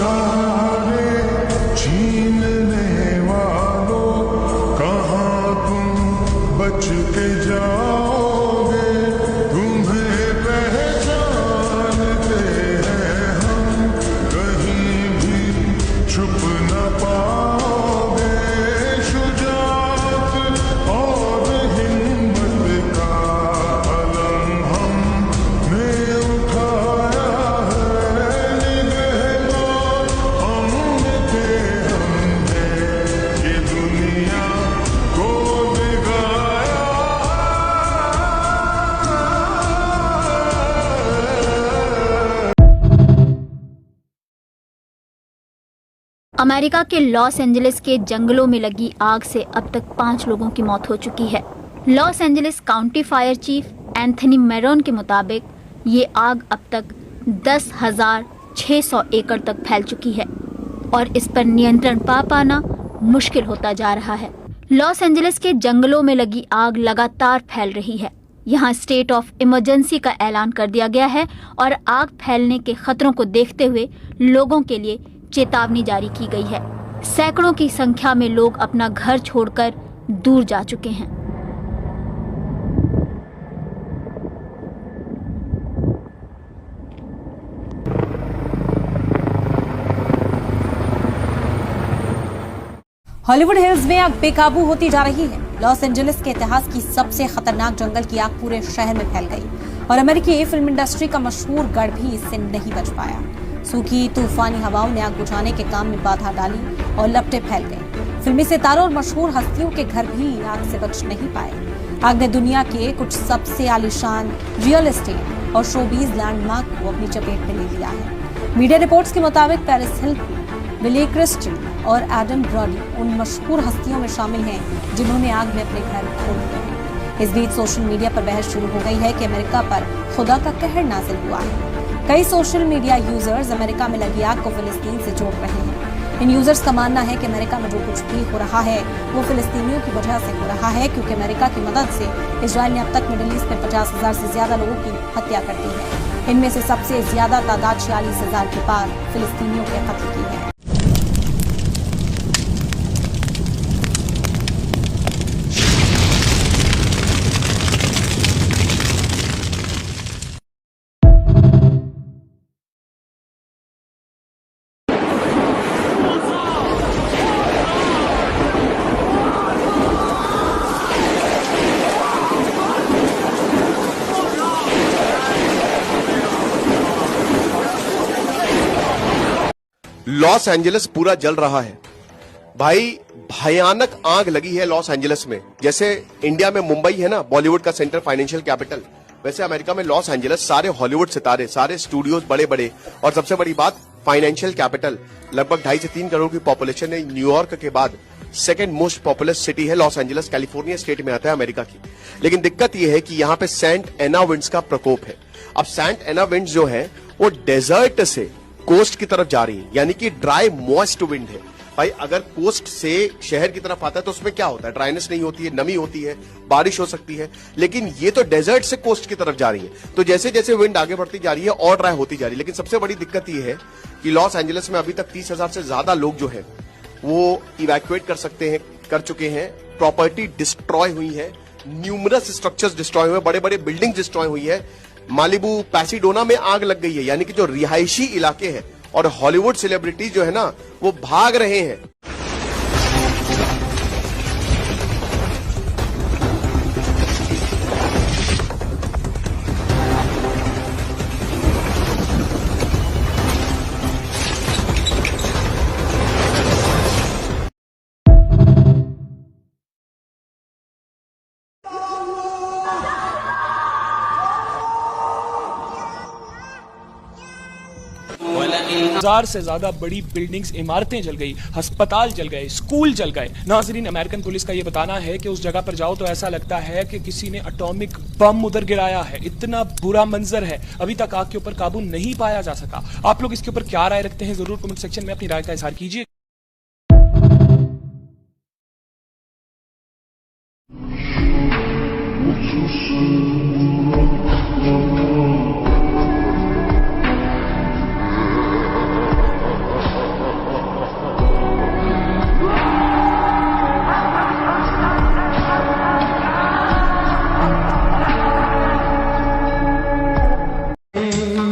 सारे छीनने वालों, कहाँ तुम बच के जाओगे, तुम्हें पहचानते हैं हम, कहीं भी छुप न पाओगे। शुजाअत और हिम्मत का अलम हमने उठाया है, निगहबान हमने ये दुनिया को दिखाया। अमेरिका के लॉस एंजलिस के जंगलों में लगी आग से अब तक 5 लोगों की मौत हो चुकी है। Los Angeles County fire chief Anthony Marrone के मुताबिक ये आग अब तक 10,600 एकड़ तक फैल चुकी है और इस पर नियंत्रण पा पाना मुश्किल होता जा रहा है। लॉस एंजलिस के जंगलों में लगी आग लगातार फैल रही है। यहाँ स्टेट ऑफ इमरजेंसी का ऐलान कर दिया गया है और आग फैलने के खतरों को देखते हुए लोगों के लिए चेतावनी जारी की गई है। सैकड़ों की संख्या में लोग अपना घर छोड़कर दूर जा चुके हैं। हॉलीवुड हिल्स में आग बेकाबू होती जा रही है। लॉस एंजलिस के इतिहास की सबसे खतरनाक जंगल की आग पूरे शहर में फैल गई और अमेरिकी फिल्म इंडस्ट्री का मशहूर गढ़ भी इससे नहीं बच पाया। सूखी तूफानी हवाओं ने आग बुझाने के काम में बाधा डाली और लपटें फैल गईं। फिल्मी सितारों और मशहूर हस्तियों के घर भी आग से बच नहीं पाए। आग ने दुनिया के कुछ सबसे आलीशान रियल एस्टेट और शोबीज लैंडमार्क को अपनी चपेट में ले लिया है। मीडिया रिपोर्ट्स के मुताबिक पेरिस हिल्टन, बिली क्रिस्टल और एडम ब्रॉडी उन मशहूर हस्तियों में शामिल हैं जिन्होंने आग में अपने घर खो दिए हैं। इस बीच सोशल मीडिया पर बहस शुरू हो गई है कि अमेरिका पर खुदा का कहर नाजिल हुआ है। कई सोशल मीडिया यूजर्स अमेरिका में लगी आग को फिलिस्तीन से जोड़ रहे हैं। इन यूजर्स का मानना है कि अमेरिका में जो कुछ भी हो रहा है वो फिलिस्तीनियों की वजह से हो रहा है, क्योंकि अमेरिका की मदद से इजराइल ने अब तक मिडिल ईस्ट में 50,000 से ज्यादा लोगों की हत्या कर दी है। इनमें से सबसे ज्यादा तादाद 46,000 के पार फिलिस्तीनियों के कत्ल की है। लॉस एंजलिस पूरा जल रहा है भाई। भयानक आग लगी है लॉस एंजलिस में। जैसे इंडिया में मुंबई है ना बॉलीवुड का सेंटर, फाइनेंशियल कैपिटल, वैसे अमेरिका में लॉस एंजलिस सारे हॉलीवुड सितारे, सारे स्टूडियोज बड़े बड़े, और सबसे बड़ी बात फाइनेंशियल कैपिटल, लगभग 2.5 से 3 करोड़ की पॉपुलेशन है। न्यूयॉर्क के बाद सेकेंड मोस्ट पॉपुलस सिटी है लॉस एंजलिस, कैलिफोर्निया स्टेट में आता है अमेरिका की। लेकिन दिक्कत यह है कि यहाँ पे सेंट एना विंड्स का प्रकोप है। अब सेंट एना विंड्स जो है वो डेजर्ट से कोस्ट की तरफ जा रही है, यानी कि ड्राई मॉइस्ट विंड है। भाई अगर कोस्ट से शहर की तरफ आता है तो उसमें क्या होता है, ड्राइनेस नहीं होती है, नमी होती है, बारिश हो सकती है। लेकिन ये तो डेजर्ट से कोस्ट की तरफ जा रही है, तो जैसे जैसे विंड आगे बढ़ती जा रही है और ड्राई होती जा रही है। लेकिन सबसे बड़ी दिक्कत ये है कि लॉस एंजलिस में अभी तक 30,000 से ज्यादा लोग जो है वो इवैक्यूएट कर चुके हैं। प्रॉपर्टी डिस्ट्रॉय हुई है, न्यूमरस स्ट्रक्चर्स डिस्ट्रॉय हुए, बड़े बड़े बिल्डिंग डिस्ट्रॉय हुई है। मालिबू, पैसिडोना में आग लग गई है, यानी कि जो रिहायशी इलाके हैं, और हॉलीवुड सेलिब्रिटीज जो है ना वो भाग रहे हैं। हजार से ज्यादा बड़ी बिल्डिंग्स, इमारतें जल गई, अस्पताल जल गए, स्कूल जल गए। नाजरीन, अमेरिकन पुलिस का ये बताना है कि उस जगह पर जाओ तो ऐसा लगता है कि किसी ने एटॉमिक बम उधर गिराया है। इतना बुरा मंजर है, अभी तक आग के ऊपर काबू नहीं पाया जा सका। आप लोग इसके ऊपर क्या राय रखते हैं, जरूर कमेंट सेक्शन में अपनी राय का इजहार कीजिए।